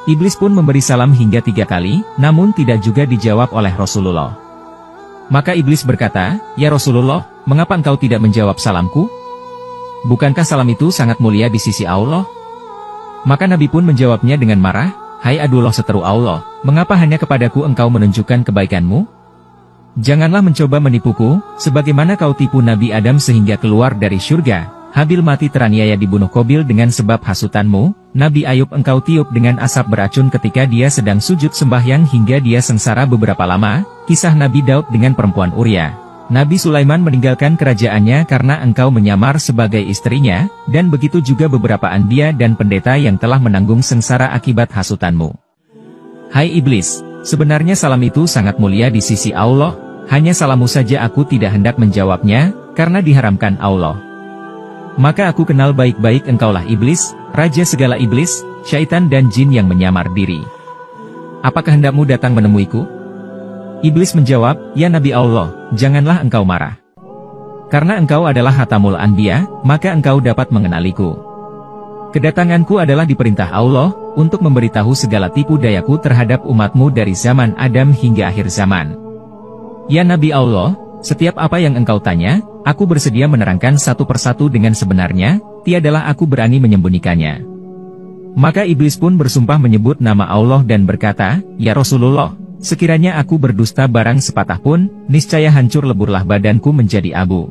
Iblis pun memberi salam hingga 3 kali, namun tidak juga dijawab oleh Rasulullah. Maka iblis berkata, "Ya Rasulullah, mengapa engkau tidak menjawab salamku? Bukankah salam itu sangat mulia di sisi Allah?" Maka Nabi pun menjawabnya dengan marah, "Hai Adullah seteru Allah, mengapa hanya kepadaku engkau menunjukkan kebaikanmu? Janganlah mencoba menipuku, sebagaimana kau tipu Nabi Adam sehingga keluar dari syurga. Habil mati teraniaya dibunuh Qabil dengan sebab hasutanmu. Nabi Ayub engkau tiup dengan asap beracun ketika dia sedang sujud sembahyang hingga dia sengsara beberapa lama. Kisah Nabi Daud dengan perempuan Uria. Nabi Sulaiman meninggalkan kerajaannya karena engkau menyamar sebagai istrinya, dan begitu juga beberapa anbiya dan pendeta yang telah menanggung sengsara akibat hasutanmu. Hai iblis, sebenarnya salam itu sangat mulia di sisi Allah, hanya salammu saja aku tidak hendak menjawabnya, karena diharamkan Allah. Maka aku kenal baik-baik engkaulah iblis, raja segala iblis, syaitan dan jin yang menyamar diri. Apakah hendakmu datang menemuiku?" Iblis menjawab, "Ya Nabi Allah, janganlah engkau marah. Karena engkau adalah Hatamul Anbiya, maka engkau dapat mengenaliku. Kedatanganku adalah diperintah Allah, untuk memberitahu segala tipu dayaku terhadap umatmu dari zaman Adam hingga akhir zaman. Ya Nabi Allah, setiap apa yang engkau tanya, aku bersedia menerangkan satu persatu dengan sebenarnya, tiadalah aku berani menyembunyikannya." Maka iblis pun bersumpah menyebut nama Allah dan berkata, "Ya Rasulullah, sekiranya aku berdusta barang sepatah pun, niscaya hancur leburlah badanku menjadi abu."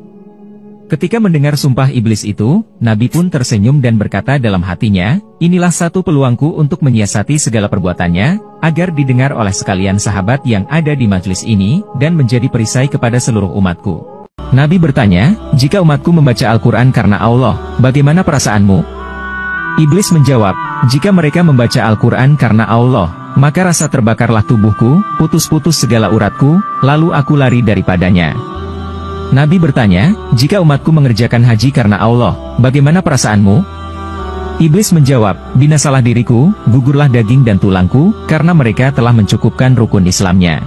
Ketika mendengar sumpah iblis itu, Nabi pun tersenyum dan berkata dalam hatinya, "Inilah satu peluangku untuk menyiasati segala perbuatannya, agar didengar oleh sekalian sahabat yang ada di majelis ini, dan menjadi perisai kepada seluruh umatku." Nabi bertanya, "Jika umatku membaca Al-Quran karena Allah, bagaimana perasaanmu?" Iblis menjawab, "Jika mereka membaca Al-Quran karena Allah, maka rasa terbakarlah tubuhku, putus-putus segala uratku, lalu aku lari daripadanya." Nabi bertanya, "Jika umatku mengerjakan haji karena Allah, bagaimana perasaanmu?" Iblis menjawab, "Binasalah diriku, gugurlah daging dan tulangku, karena mereka telah mencukupkan rukun Islamnya."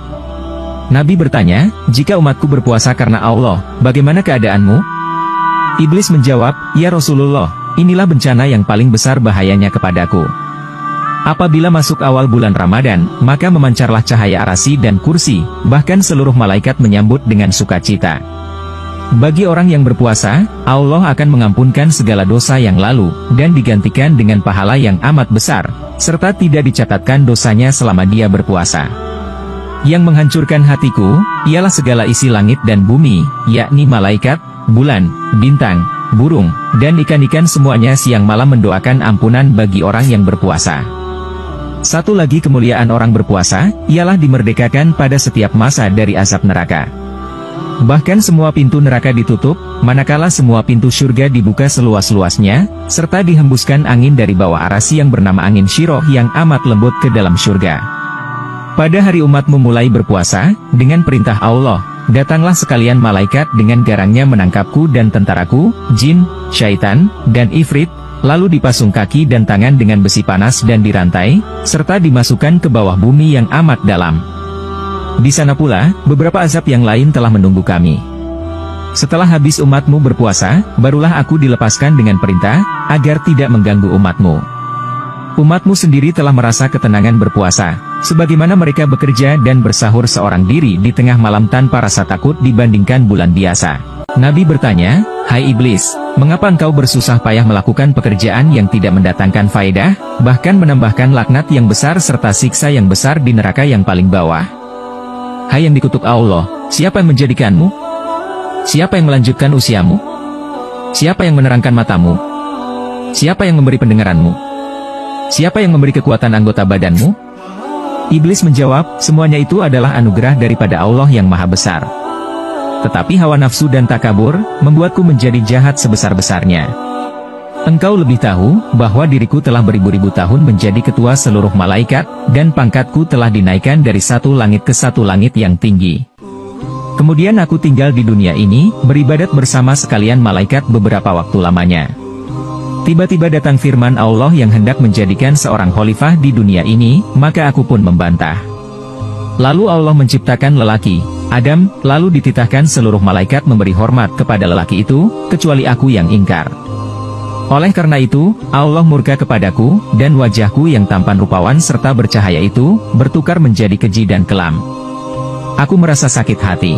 Nabi bertanya, "Jika umatku berpuasa karena Allah, bagaimana keadaanmu?" Iblis menjawab, "Ya Rasulullah, inilah bencana yang paling besar bahayanya kepadaku. Apabila masuk awal bulan Ramadan, maka memancarlah cahaya arasi dan kursi, bahkan seluruh malaikat menyambut dengan sukacita. Bagi orang yang berpuasa, Allah akan mengampunkan segala dosa yang lalu, dan digantikan dengan pahala yang amat besar, serta tidak dicatatkan dosanya selama dia berpuasa. Yang menghancurkan hatiku, ialah segala isi langit dan bumi, yakni malaikat, bulan, bintang, burung, dan ikan-ikan semuanya siang malam mendoakan ampunan bagi orang yang berpuasa. Satu lagi kemuliaan orang berpuasa, ialah dimerdekakan pada setiap masa dari azab neraka. Bahkan semua pintu neraka ditutup, manakala semua pintu surga dibuka seluas-luasnya, serta dihembuskan angin dari bawah arasi yang bernama angin Syiroh yang amat lembut ke dalam surga. Pada hari umatmu mulai berpuasa, dengan perintah Allah, datanglah sekalian malaikat dengan garangnya menangkapku dan tentaraku, jin, syaitan, dan ifrit, lalu dipasung kaki dan tangan dengan besi panas dan dirantai, serta dimasukkan ke bawah bumi yang amat dalam. Di sana pula, beberapa azab yang lain telah menunggu kami. Setelah habis umatmu berpuasa, barulah aku dilepaskan dengan perintah, agar tidak mengganggu umatmu. Umatmu sendiri telah merasa ketenangan berpuasa, sebagaimana mereka bekerja dan bersahur seorang diri di tengah malam tanpa rasa takut dibandingkan bulan biasa. Nabi bertanya, "Hai iblis, mengapa engkau bersusah payah melakukan pekerjaan yang tidak mendatangkan faedah, bahkan menambahkan laknat yang besar serta siksa yang besar di neraka yang paling bawah? Hai yang dikutuk Allah, siapa yang menjadikanmu? Siapa yang melanjutkan usiamu? Siapa yang menerangkan matamu? Siapa yang memberi pendengaranmu? Siapa yang memberi kekuatan anggota badanmu?" Iblis menjawab, "Semuanya itu adalah anugerah daripada Allah yang Maha Besar. Tetapi hawa nafsu dan takabur, membuatku menjadi jahat sebesar-besarnya. Engkau lebih tahu, bahwa diriku telah beribu-ribu tahun menjadi ketua seluruh malaikat, dan pangkatku telah dinaikkan dari satu langit ke satu langit yang tinggi. Kemudian aku tinggal di dunia ini, beribadat bersama sekalian malaikat beberapa waktu lamanya. Tiba-tiba datang firman Allah yang hendak menjadikan seorang khalifah di dunia ini, maka aku pun membantah. Lalu Allah menciptakan lelaki, Adam, lalu dititahkan seluruh malaikat memberi hormat kepada lelaki itu, kecuali aku yang ingkar. Oleh karena itu, Allah murka kepadaku, dan wajahku yang tampan rupawan serta bercahaya itu, bertukar menjadi keji dan kelam. Aku merasa sakit hati.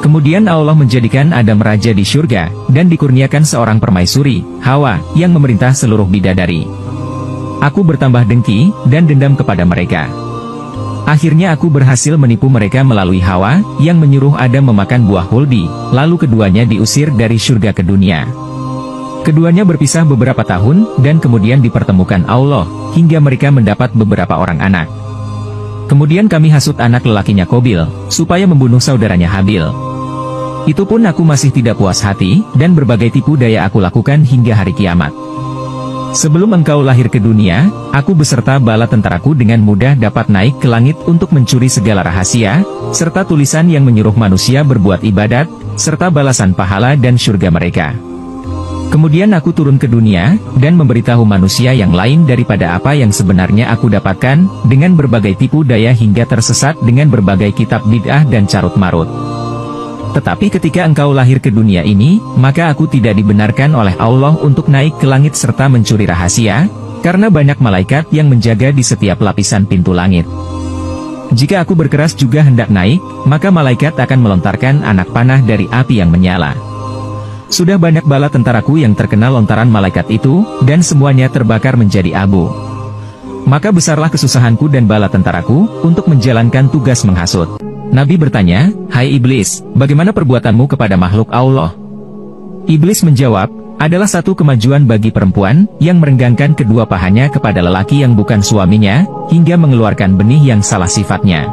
Kemudian Allah menjadikan Adam raja di surga, dan dikurniakan seorang permaisuri, Hawa, yang memerintah seluruh bidadari. Aku bertambah dengki, dan dendam kepada mereka. Akhirnya aku berhasil menipu mereka melalui Hawa, yang menyuruh Adam memakan buah huldi, lalu keduanya diusir dari surga ke dunia. Keduanya berpisah beberapa tahun, dan kemudian dipertemukan Allah, hingga mereka mendapat beberapa orang anak. Kemudian kami hasut anak lelakinya Qabil, supaya membunuh saudaranya Habil. Itu pun aku masih tidak puas hati, dan berbagai tipu daya aku lakukan hingga hari kiamat. Sebelum engkau lahir ke dunia, aku beserta bala tentaraku dengan mudah dapat naik ke langit untuk mencuri segala rahasia, serta tulisan yang menyuruh manusia berbuat ibadat, serta balasan pahala dan surga mereka. Kemudian aku turun ke dunia, dan memberitahu manusia yang lain daripada apa yang sebenarnya aku dapatkan, dengan berbagai tipu daya hingga tersesat dengan berbagai kitab bid'ah dan carut-marut. Tetapi ketika engkau lahir ke dunia ini, maka aku tidak dibenarkan oleh Allah untuk naik ke langit serta mencuri rahasia, karena banyak malaikat yang menjaga di setiap lapisan pintu langit. Jika aku berkeras juga hendak naik, maka malaikat akan melontarkan anak panah dari api yang menyala. Sudah banyak bala tentaraku yang terkena lontaran malaikat itu, dan semuanya terbakar menjadi abu. Maka besarlah kesusahanku dan bala tentaraku, untuk menjalankan tugas menghasut. Nabi bertanya, "Hai Iblis, bagaimana perbuatanmu kepada makhluk Allah?" Iblis menjawab, "Adalah satu kemajuan bagi perempuan, yang merenggangkan kedua pahanya kepada lelaki yang bukan suaminya, hingga mengeluarkan benih yang salah sifatnya.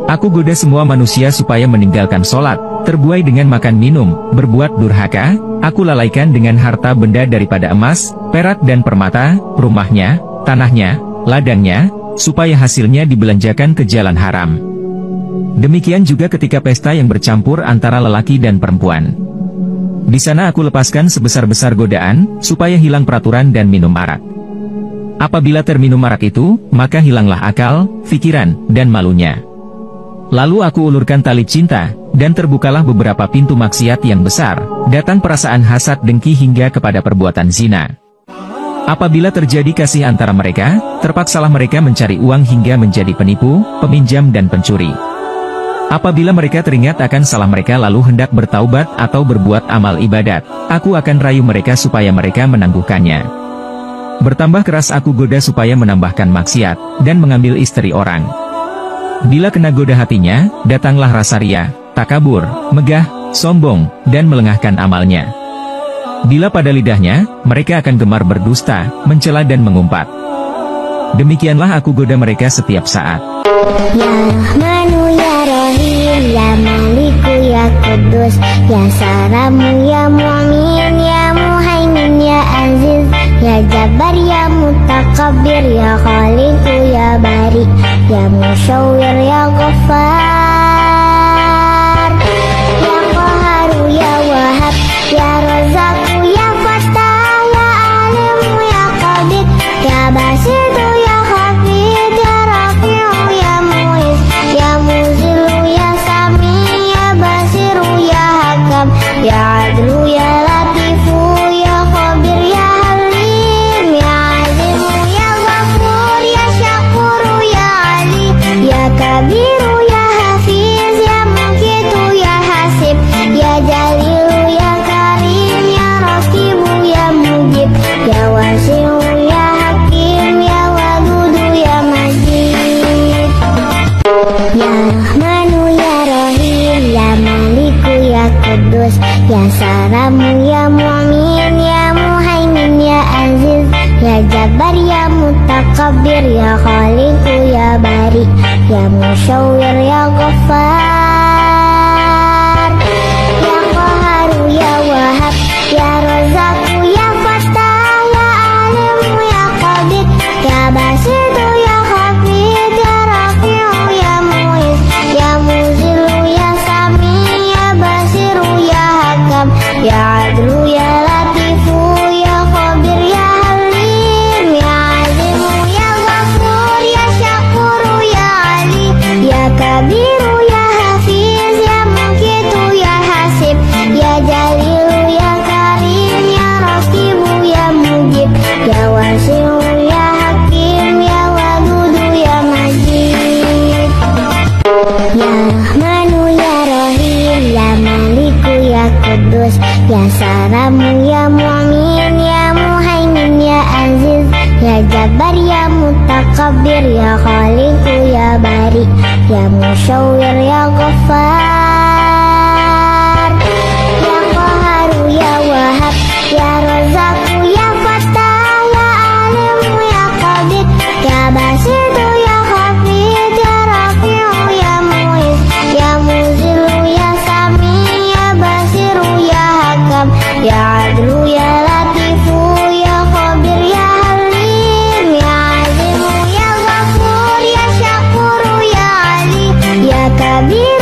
Aku goda semua manusia supaya meninggalkan sholat, terbuai dengan makan minum, berbuat durhaka, aku lalaikan dengan harta benda daripada emas, perak dan permata, rumahnya, tanahnya, ladangnya, supaya hasilnya dibelanjakan ke jalan haram. Demikian juga ketika pesta yang bercampur antara lelaki dan perempuan. Di sana aku lepaskan sebesar-besar godaan, supaya hilang peraturan dan minum arak. Apabila terminum arak itu, maka hilanglah akal, pikiran, dan malunya. Lalu aku ulurkan tali cinta, dan terbukalah beberapa pintu maksiat yang besar, datang perasaan hasad dengki hingga kepada perbuatan zina. Apabila terjadi kasih antara mereka, terpaksalah mereka mencari uang hingga menjadi penipu, peminjam dan pencuri. Apabila mereka teringat akan salah mereka lalu hendak bertaubat atau berbuat amal ibadat, aku akan rayu mereka supaya mereka menangguhkannya. Bertambah keras aku goda supaya menambahkan maksiat, dan mengambil istri orang. Bila kena goda hatinya, datanglah rasa ria, takabur, megah, sombong, dan melengahkan amalnya. Bila pada lidahnya, mereka akan gemar berdusta, mencela dan mengumpat. Demikianlah aku goda mereka setiap saat. Ya Rahmanu ya Rahim, ya Maliku ya Kudus, ya Salamu ya Mu'min, ya Muhaimin ya Aziz, ya Jabbar ya Mutakabbir, ya Khaliqu ya Bari, ya Musyawwir ya Ghaffar, ya Qaharu ya Wahab, ya Razzaqu ya Fattah, ya Alimu ya Qabid, ya Basitu ya Hafid, ya Rafi'u ya Mu'iz, ya Muzilu ya Sami, ya Basiru ya Hakam, ya Adlu ya Latifu, ya Khabir ya Halim, ya Azimu ya Ghafur, ya Syakuru ya Ali, ya Kabiru ya Hafiz, ya Mukitu ya Hasib, ya Jalilu ya Karim, ya Rakibu ya Mujib, ya Wasi'u ya Hakim, ya Wadudu ya Majid. Ya Rahmanu ya Rahim, ya Maliku ya Kudus, ya Salamu ya Mu'min, ya Muhaimin ya Aziz, ya Jabbar ya Mutakabbir, ya Khaliqu ya Bari, ya Musyawwir ya Ghaffar, ya Qaharu ya Wahab, ya Razzaqu ya Fattah, ya Alimu ya Qabid, ya Basitu ya Hafid, ya Rafi'u ya Mu'iz, ya Muzilu ya Sami, ya Basiru ya Hakam, ya Adlu ya Latifu, ya Khabir ya Halim, ya Azimu ya Ghafur, ya Syakuru ya Ali, ya Kabiru ya Ya Salamu ya Mu'min ya Muhaimin ya Aziz, Ya Jabbar ya Mutakabbir ya Khaliqu ya Bari, Ya Musyawwir ya Ghaffar, Ya Qaharu ya Wahhab, Ya Razzaqu ya Fattah, Ya Alimu ya Qabid, Ya Basitu ya Hafid, Ya Rafi'u ya Mu'iz, Ya Muzilu ya Sami, Ya Basiru ya Hakam, Ya Adlu ya Latifu, Ya Khabir ya Halim, Ya Azimu ya Ghafur, Ya Syakuru ya Ali, Ya Kabir